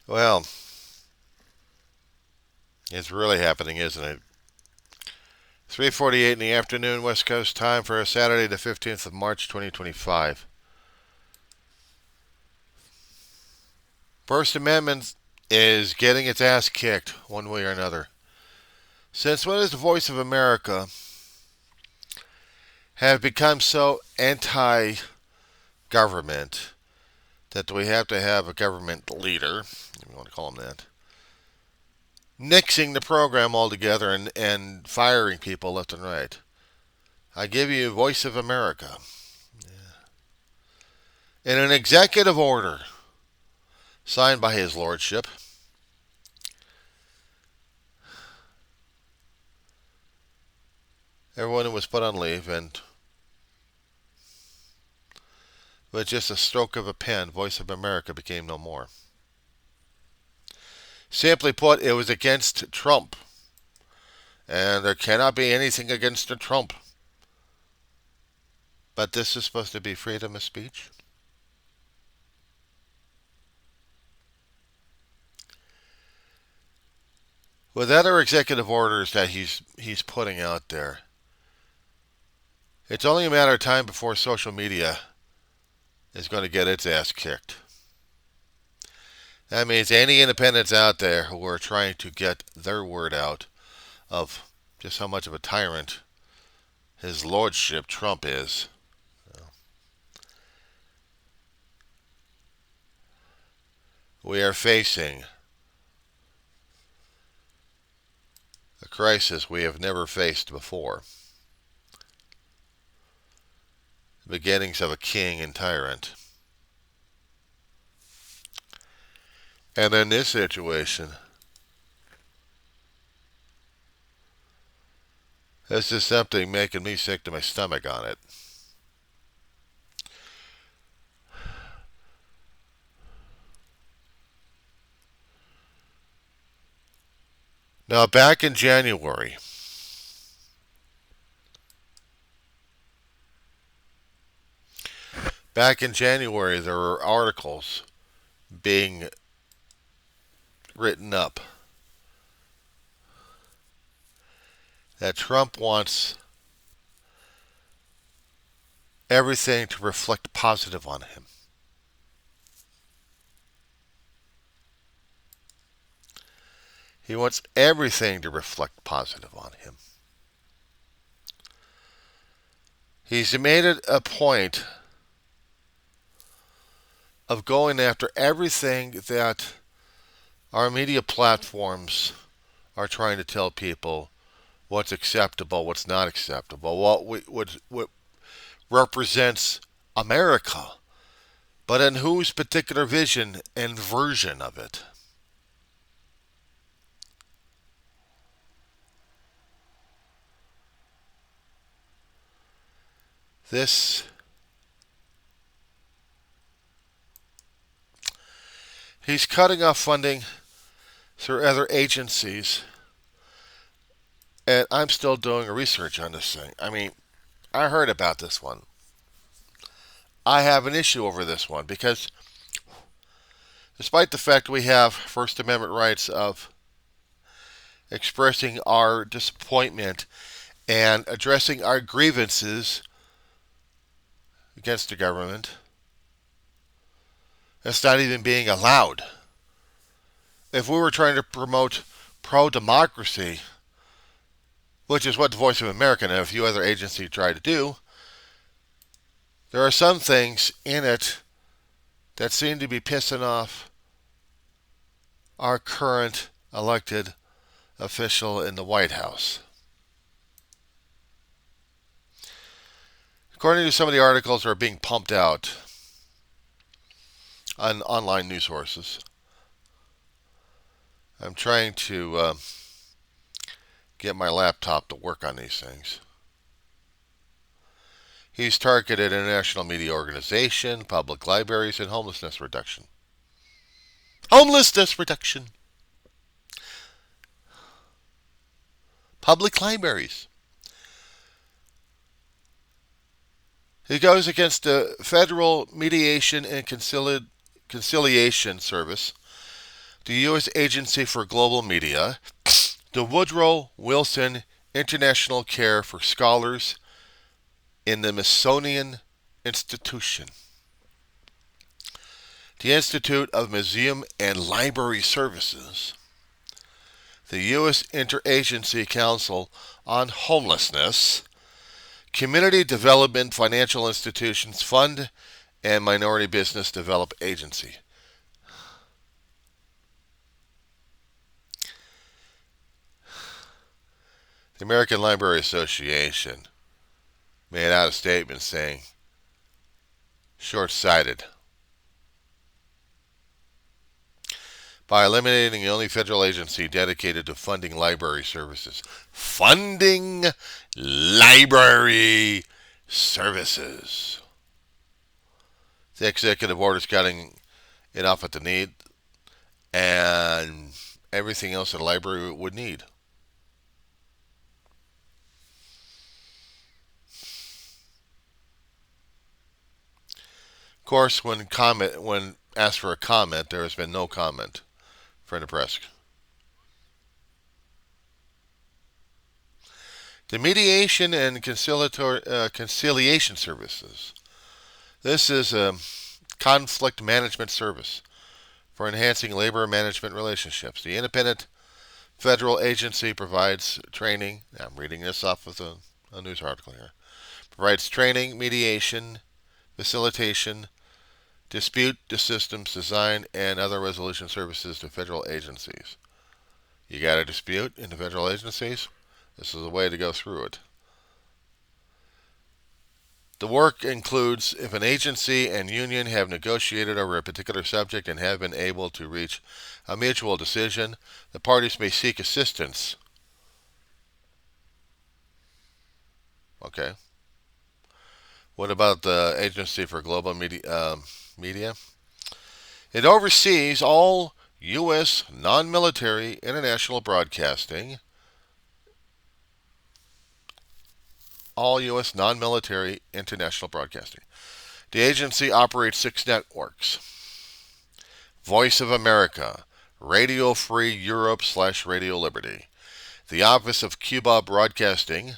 Well, it's really happening, isn't it? 3:48 in the afternoon, West Coast time for Saturday, the 15th of March, 2025. First Amendment is getting its ass kicked one way or another. Since when does the Voice of America have become so anti government that we have to have a government leader, if you want to call him that, nixing the program altogether and firing people left and right? I give you Voice of America. In an executive order signed by His Lordship, everyone was put on leave, and with just a stroke of a pen, Voice of America became no more. Simply put, it was against Trump, and there cannot be anything against Trump. But this is supposed to be freedom of speech? With other executive orders that he's putting out there, it's only a matter of time before social media is going to get its ass kicked. That means any independents out there who are trying to get their word out of just how much of a tyrant his lordship Trump is. We are facing a crisis we have never faced before. The beginnings of a king and tyrant. And in this situation, this is something making me sick to my stomach on it. Now, back in January, there were articles being written up that Trump wants everything to reflect positive on him. He wants everything to reflect positive on him. He's made it a point of going after everything that our media platforms are trying to tell people what's acceptable, what's not acceptable, what represents America, but in whose particular vision and version of it. This He's cutting off funding through other agencies, and I'm still doing research on this thing. I mean, I heard about this one. I have an issue over this one because despite the fact we have First Amendment rights of expressing our disappointment and addressing our grievances against the government, it's not even being allowed. If we were trying to promote pro democracy, which is what the Voice of America and a few other agencies try to do, there are some things in it that seem to be pissing off our current elected official in the White House. According to some of the articles that are being pumped out on online news sources, I'm trying to get my laptop to work on these things. He's targeted international media organization, public libraries, and homelessness reduction. Homelessness reduction. Public libraries. He goes against the Federal Mediation and Conciliation Service, the U.S. Agency for Global Media, the Woodrow Wilson International Care for Scholars in the Smithsonian Institution, the Institute of Museum and Library Services, the U.S. Interagency Council on Homelessness, Community Development Financial Institutions Fund, and Minority Business Development Agency. The American Library Association made out a statement saying, short-sighted. By eliminating the only federal agency dedicated to funding library services. Funding library services. The executive order is cutting it off at the need and everything else that a library would need. Of course, when asked for a comment, there has been no comment. Friend of press. The Mediation and Conciliation Services. This is a conflict management service for enhancing labor management relationships. The independent federal agency provides training. I'm reading this off of a news article here. Provides training, mediation, facilitation, dispute systems design, and other resolution services to federal agencies. You got a dispute in the federal agencies? This is a way to go through it. The work includes if an agency and union have negotiated over a particular subject and have been able to reach a mutual decision, the parties may seek assistance. Okay. What about the Agency for Global Media? It oversees all U.S. non-military international broadcasting. All U.S. non-military international broadcasting. The agency operates 6 networks. Voice of America, Radio Free Europe / Radio Liberty, the Office of Cuba Broadcasting,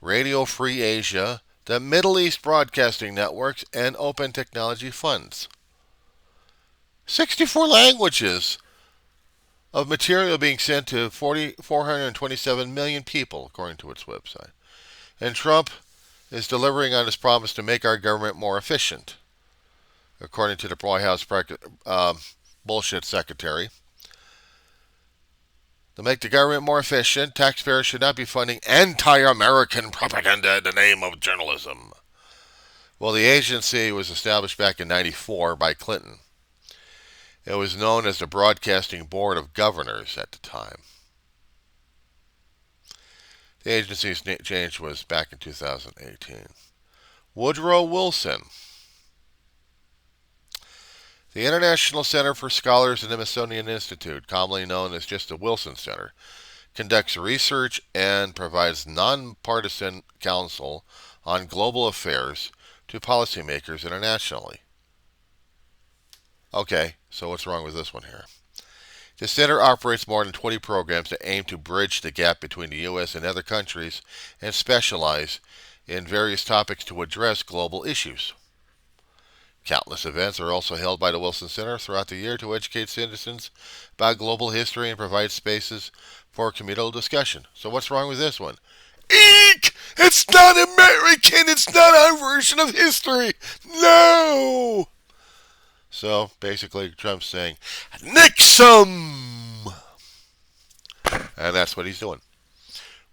Radio Free Asia, the Middle East Broadcasting Networks, and Open Technology Funds. 64 languages of material being sent to 427 million people, according to its website. And Trump is delivering on his promise to make our government more efficient, according to the White House bullshit secretary. To make the government more efficient, taxpayers should not be funding anti-American propaganda in the name of journalism. Well, the agency was established back in 1994 by Clinton. It was known as the Broadcasting Board of Governors at the time. The agency's change was back in 2018. Woodrow Wilson. The International Center for Scholars in the Smithsonian Institute, commonly known as just the Wilson Center, conducts research and provides nonpartisan counsel on global affairs to policymakers internationally. Okay, so what's wrong with this one here? The center operates more than 20 programs that aim to bridge the gap between the U.S. and other countries and specialize in various topics to address global issues. Countless events are also held by the Wilson Center throughout the year to educate citizens about global history and provide spaces for communal discussion. So what's wrong with this one? Eek! It's not American! It's not our version of history! No! So basically Trump's saying, nix 'em! And that's what he's doing.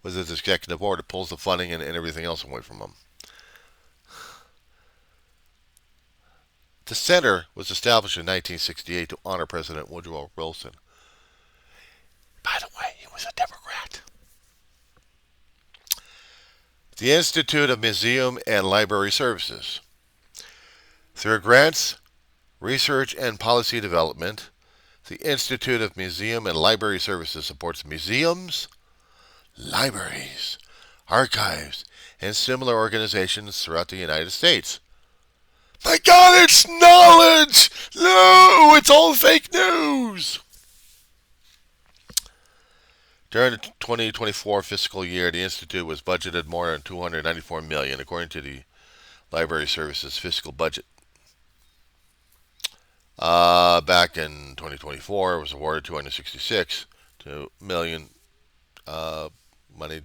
With his executive order, pulls the funding and everything else away from him. The center was established in 1968 to honor President Woodrow Wilson. By the way, he was a Democrat. The Institute of Museum and Library Services. Through grants, research, and policy development, the Institute of Museum and Library Services supports museums, libraries, archives, and similar organizations throughout the United States. My God, it's knowledge! No, it's all fake news! During the 2024 fiscal year, the Institute was budgeted more than $294 million, according to the Library Services fiscal budget. Back in 2024, it was awarded $266 million money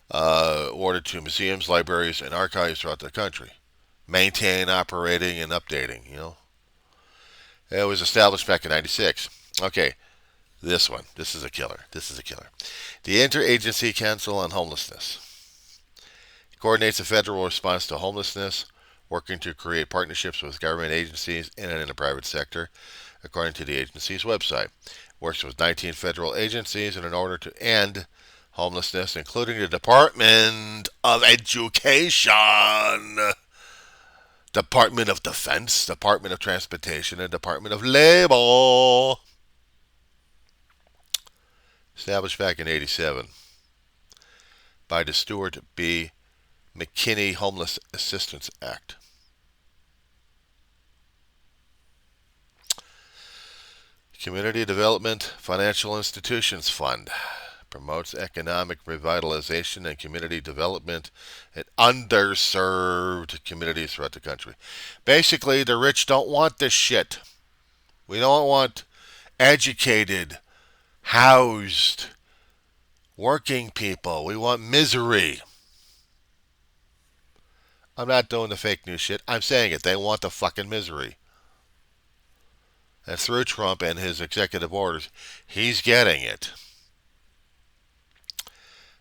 awarded to museums, libraries, and archives throughout the country. Maintain, operating, and updating, It was established back in 96. Okay, this one. This is a killer. The Interagency Council on Homelessness. It coordinates the federal response to homelessness, working to create partnerships with government agencies and in the private sector, according to the agency's website. It works with 19 federal agencies in order to end homelessness, including the Department of Education, Department of Defense, Department of Transportation, and Department of Labor. Established back in 87 by the Stuart B. McKinney Homeless Assistance Act. Community Development Financial Institutions Fund promotes economic revitalization and community development in underserved communities throughout the country. Basically, the rich don't want this shit. We don't want educated, housed, working people. We want misery. I'm not doing the fake news shit. I'm saying it. They want the fucking misery. And through Trump and his executive orders, he's getting it.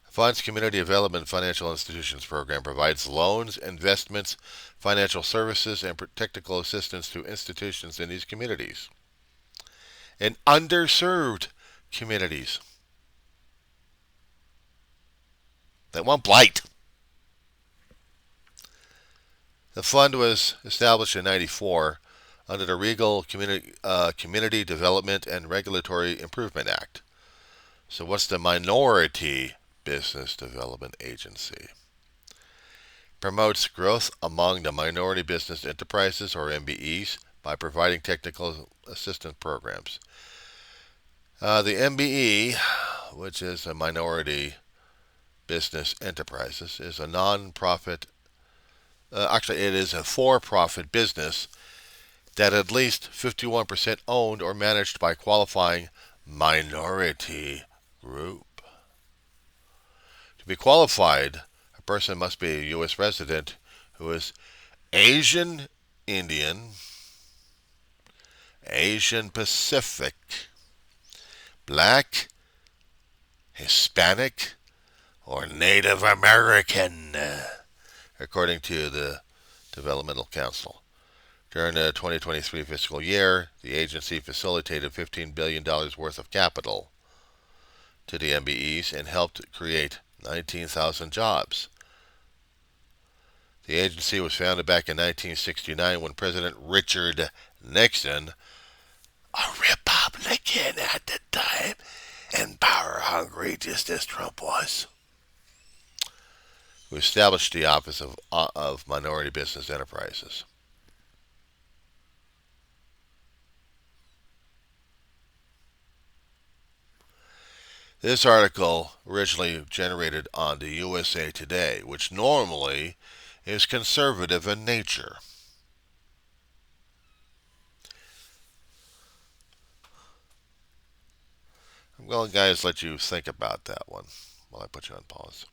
Fund's Community Development Financial Institutions Program provides loans, investments, financial services, and technical assistance to institutions in these communities. In underserved communities. They want blight. The fund was established in 1994 under the Regal Community Development and Regulatory Improvement Act. So what's the Minority Business Development Agency? Promotes growth among the minority business enterprises, or MBEs, by providing technical assistance programs. The MBE, which is a minority business enterprises, is a non-profit. Actually, it is a for-profit business that at least 51% owned or managed by qualifying minority group. To be qualified, a person must be a U.S. resident who is Asian Indian, Asian Pacific, Black, Hispanic, or Native American, according to the Developmental Council. During the 2023 fiscal year, the agency facilitated $15 billion worth of capital to the MBEs and helped create 19,000 jobs. The agency was founded back in 1969 when President Richard Nixon, a Republican at the time and power hungry just as Trump was, who established the Office of Minority Business Enterprises. This article originally generated on the USA Today, which normally is conservative in nature. I'm going to, guys, let you think about that one while I put you on pause.